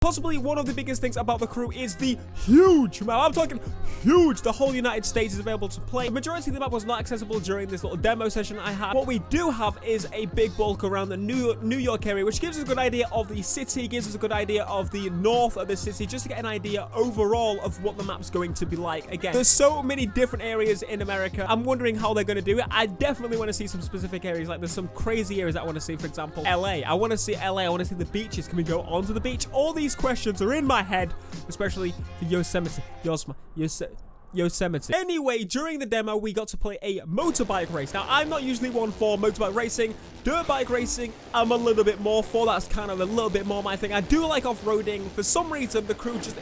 Possibly one of the biggest things about the crew is the huge map. I'm talking huge. The whole United States is available to play. The majority of the map was not accessible during this little demo session I had. What we do have is a big bulk around the New York area, which gives us a good idea of the city, gives us a good idea of the north of the city, just to get an idea overall of what the map's going to be like. Again, there's so many different areas in America. I'm wondering how they're going to do it. I definitely want to see some specific areas. Like there's some crazy areas that I want to see. For example, LA. I want to see LA. I want to see the beaches. Can we go onto the beach? All these questions are in my head, especially for Yosemite. Yosemite. Anyway, during the demo, we got to play a motorbike race. Now, I'm not usually one for motorbike racing. Dirt bike racing, I'm a little bit more for. That's kind of a little bit more my thing. I do like off-roading. For some reason, the crew just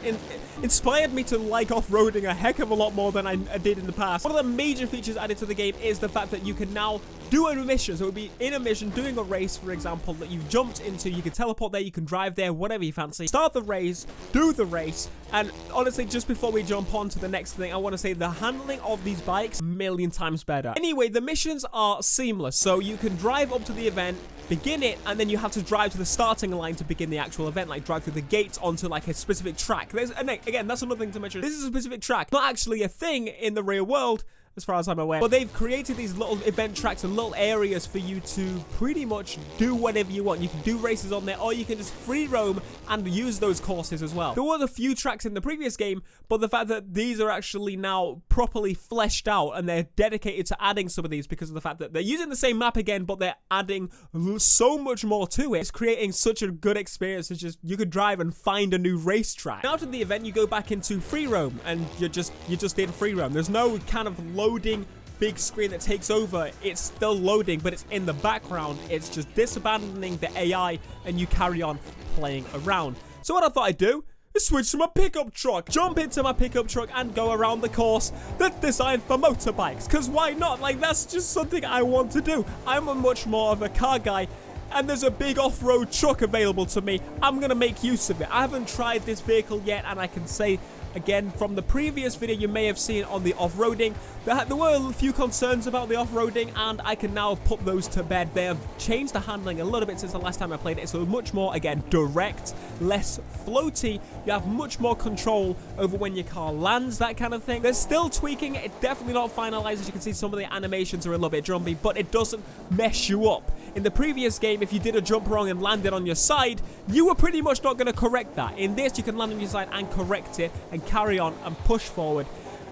inspired me to like off-roading a heck of a lot more than I did in the past. One of the major features added to the game is the fact that you can now do a mission. So it would be in a mission, doing a race, for example, that you've jumped into. You can teleport there, you can drive there, whatever you fancy. Start the race, do the race, and honestly, just before we jump on to the next thing, I want to say the handling of these bikes, a million times better. Anyway, the missions are seamless. So you can drive up to the event, begin it, and then you have to drive to the starting line to begin the actual event, like drive through the gates onto like a specific track. And again, that's another thing to mention. This is a specific track, not actually a thing in the real world, as far as I'm aware. But they've created these little event tracks and little areas for you to pretty much do whatever you want. You can do races on there, or you can just free roam and use those courses as well. There were a few tracks in the previous game, but the fact that these are actually now properly fleshed out and they're dedicated to adding some of these because of the fact that they're using the same map again, but they're adding so much more to it. It's creating such a good experience. It's just, you could drive and find a new racetrack. After the event, you go back into Freeroam and you just did Freeroam. There's no kind of loading big screen that takes over. It's still loading, but it's in the background. It's just disabandoning the AI and you carry on playing around. So what I thought I'd do is switch to my pickup truck, jump into my pickup truck and go around the course that's designed for motorbikes, because why not? Like, that's just something I want to do. I'm a much more of a car guy, and there's a big off-road truck available to me. I'm gonna make use of it. I haven't tried this vehicle yet, and I can say again, from the previous video you may have seen on the off-roading, there were a few concerns about the off-roading, and I can now put those to bed. They have changed the handling a little bit since the last time I played it, so much more, again, direct, less floaty. You have much more control over when your car lands, that kind of thing. They're still tweaking it. It's definitely not finalized. As you can see, some of the animations are a little bit jumpy, but it doesn't mess you up. In the previous game, if you did a jump wrong and landed on your side, you were pretty much not going to correct that. In this, you can land on your side and correct it and carry on and push forward.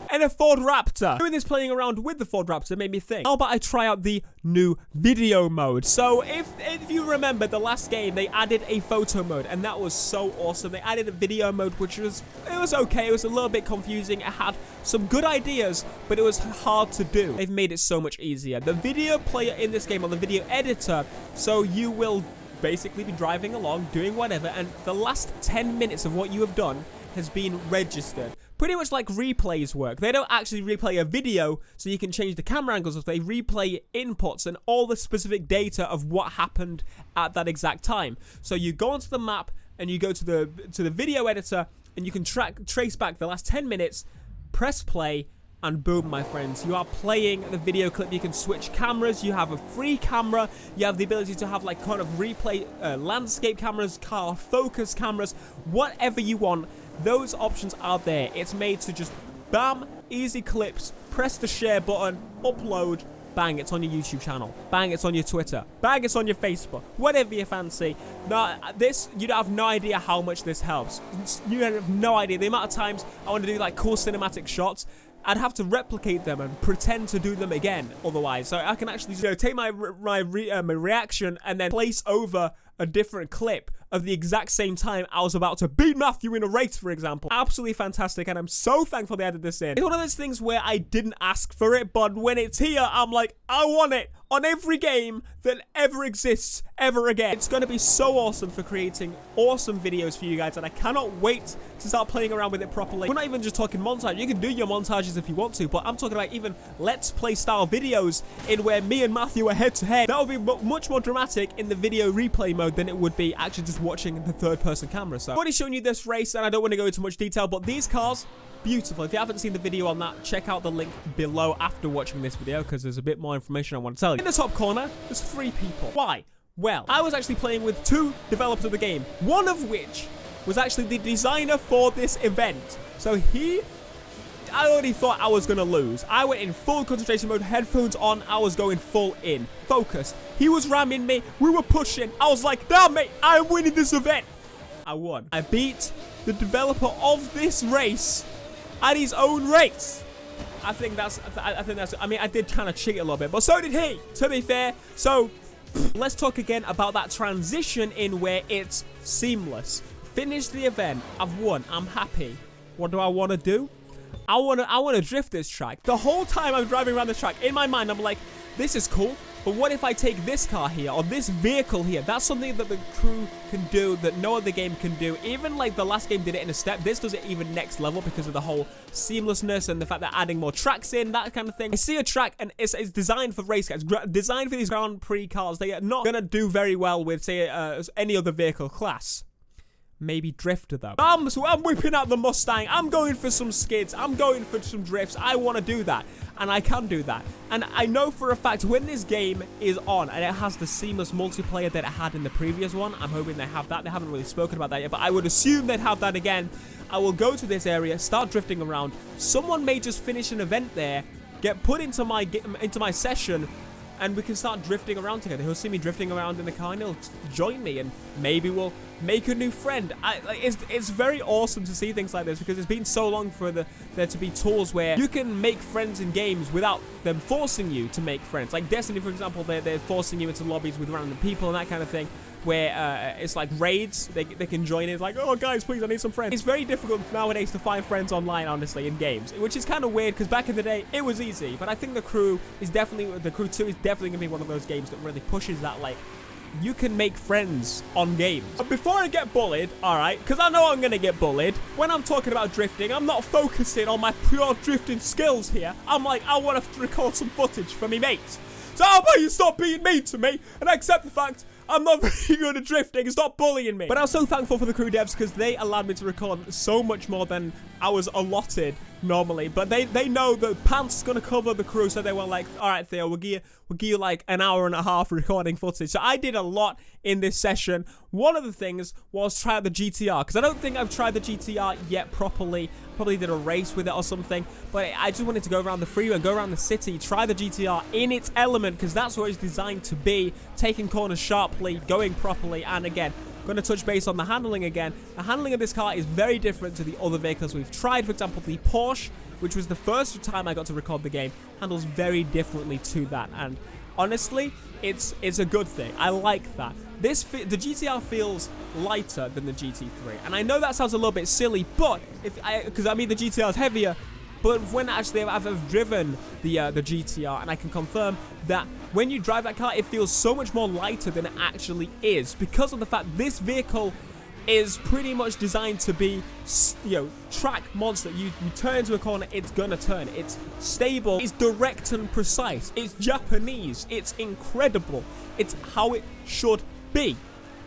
And a Ford Raptor. Doing this, playing around with the Ford Raptor, made me think, how about I try out the new video mode? So if you remember the last game, they added a photo mode, and that was so awesome. They added a video mode, which was okay. It was a little bit confusing. It had some good ideas, but it was hard to do. They've made it so much easier. The video player in this game, on the video editor, so you will basically be driving along, doing whatever, and the last 10 minutes of what you have done has been registered. Pretty much like replays work. They don't actually replay a video so you can change the camera angles. They replay inputs and all the specific data of what happened at that exact time. So you go onto the map and you go to the video editor and you can trace back the last 10 minutes, press play, and boom, my friends, you are playing the video clip. You can switch cameras. You have a free camera. You have the ability to have like kind of replay landscape cameras, car focus cameras, whatever you want. Those options are there. It's made to just bam, easy clips, press the share button, upload, bang, it's on your YouTube channel. Bang, it's on your Twitter. Bang, it's on your Facebook. Whatever you fancy. Now, this, you have no idea how much this helps. You have no idea. The amount of times I want to do like cool cinematic shots, I'd have to replicate them and pretend to do them again otherwise. So I can actually, take my reaction and then place over a different clip of the exact same time I was about to beat Matthew in a race, for example. Absolutely fantastic, and I'm so thankful they added this in. It's one of those things where I didn't ask for it, but when it's here, I'm like, I want it on every game that ever exists ever again. It's going to be so awesome for creating awesome videos for you guys, and I cannot wait to start playing around with it properly. We're not even just talking montage. You can do your montages if you want to, but I'm talking about even let's play style videos in where me and Matthew are head to head. That would be much more dramatic in the video replay mode than it would be actually just watching the third person camera. So I've already shown you this race, and I don't want to go into much detail, but these cars, beautiful. If you haven't seen the video on that, check out the link below after watching this video, because there's a bit more information I want to tell you. In the top corner, there's 3 people. Why? Well, I was actually playing with 2 developers of the game, one of which was actually the designer for this event. So I already thought I was going to lose. I went in full concentration mode, headphones on. I was going full in. Focus. He was ramming me. We were pushing. I was like, damn mate, I'm winning this event. I won. I beat the developer of this race at his own race. I think that's, I mean, I did kind of cheat a little bit, but so did he, to be fair. So let's talk again about that transition in where it's seamless. Finished the event. I've won. I'm happy. What do I want to do? I want to drift this track. The whole time I'm driving around the track, in my mind, I'm like, this is cool, but what if I take this car here or this vehicle here? That's something that the crew can do that no other game can do. Even like the last game did it in a step, this does it even next level because of the whole seamlessness and the fact that adding more tracks in, that kind of thing. I see a track and it's designed for race cars, designed for these Grand Prix cars. They are not going to do very well with, say, any other vehicle class. Maybe drifter though. So I'm whipping out the Mustang. I'm going for some skids. I'm going for some drifts. I want to do that. And I can do that. And I know for a fact when this game is on and it has the seamless multiplayer that it had in the previous one, I'm hoping they have that. They haven't really spoken about that yet, but I would assume they'd have that again. I will go to this area, start drifting around. Someone may just finish an event there, get put into my session, and we can start drifting around together. He'll see me drifting around in the car and he'll join me, and maybe we'll make a new friend. It's very awesome to see things like this because it's been so long for there to be tools where you can make friends in games without them forcing you to make friends. Like Destiny, for example, they're forcing you into lobbies with random people and that kind of thing, where it's like raids. They can join in, like, oh guys, please, I need some friends. It's very difficult nowadays to find friends online, honestly, in games, which is kind of weird because back in the day it was easy. But I think the Crew 2 is definitely gonna be one of those games that really pushes that, like, you can make friends on games. But before I get bullied, alright, because I know I'm going to get bullied, when I'm talking about drifting, I'm not focusing on my pure drifting skills here. I'm like, I want to record some footage for me mates. So how about you stop being mean to me and accept the fact I'm not very good at drifting and stop bullying me. But I was so thankful for the Crew devs because they allowed me to record so much more than I was allotted normally. But they know that Pant's going to cover the Crew, so they were like, all right, Theo, we'll give you like an hour and a half recording footage. So I did a lot in this session. One of the things was try out the GTR, because I don't think I've tried the GTR yet properly. Probably did a race with it or something, but I just wanted to go around the freeway and go around the city, try the GTR in its element, because that's what it's designed to be, taking corners sharply, going properly. And again, going to touch base on the handling again. The handling of this car is very different to the other vehicles we've tried. For example, the Porsche, which was the first time I got to record the game, handles very differently to that, and honestly, it's a good thing. I like that. The GTR feels lighter than the GT3, and I know that sounds a little bit silly, but because I mean the GTR is heavier, but when actually I've driven the GTR, and I can confirm that when you drive that car, it feels so much more lighter than it actually is, because of the fact this vehicle is pretty much designed to be, track monster. You turn into a corner, it's gonna turn. It's stable, it's direct and precise, it's Japanese, it's incredible, it's how it should be.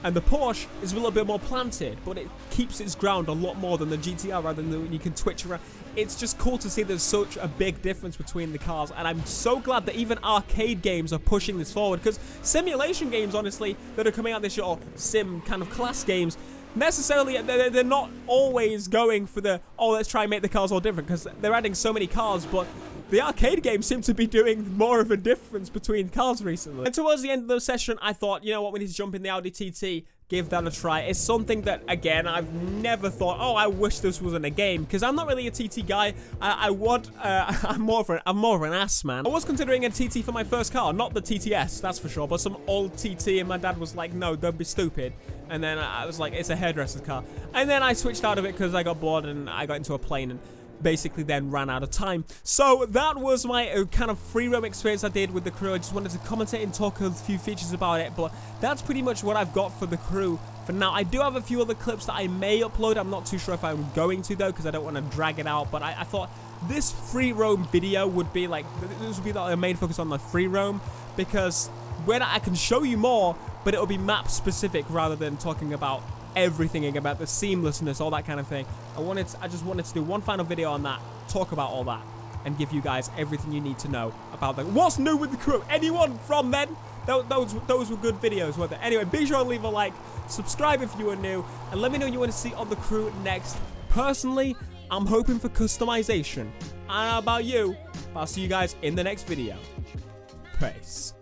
And the Porsche is a little bit more planted, but it keeps its ground a lot more than the GTR, rather than you can twitch around. It's just cool to see there's such a big difference between the cars, and I'm so glad that even arcade games are pushing this forward, because simulation games, honestly, that are coming out this year, or sim kind of class games, necessarily they're not always going for the, oh, let's try and make the cars all different, because they're adding so many cars, but the arcade games seem to be doing more of a difference between cars recently. And towards the end of the session, I thought, you know what, we need to jump in the Audi TT, give that a try. It's something that, again, I've never thought, oh, I wish this wasn't a game, because I'm not really a TT guy. I'm more of an ass man. I was considering a TT for my first car, not the TTS, that's for sure, but some old TT, and my dad was like, no, don't be stupid. And then I was like, it's a hairdresser's car. And then I switched out of it because I got bored and I got into a plane and basically then ran out of time. So that was my kind of free roam experience I did with the Crew. I just wanted to commentate and talk a few features about it, but that's pretty much what I've got for the Crew for now. I do have a few other clips that I may upload. I'm not too sure if I'm going to, though, because I don't want to drag it out, but I thought this free roam video would be like, this would be the main focus on the free roam, because when I can show you more, but it'll be map specific rather than talking about everything, about the seamlessness, all that kind of thing. I just wanted to do one final video on that, talk about all that, and give you guys everything you need to know about what's new with the Crew. Anyone from then those were good videos, weren't they? Anyway, be sure to leave a like, subscribe if you are new, and let me know what you want to see on the crew next. Personally, I'm hoping for customization. I don't know about you, but I'll see you guys in the next video. Peace.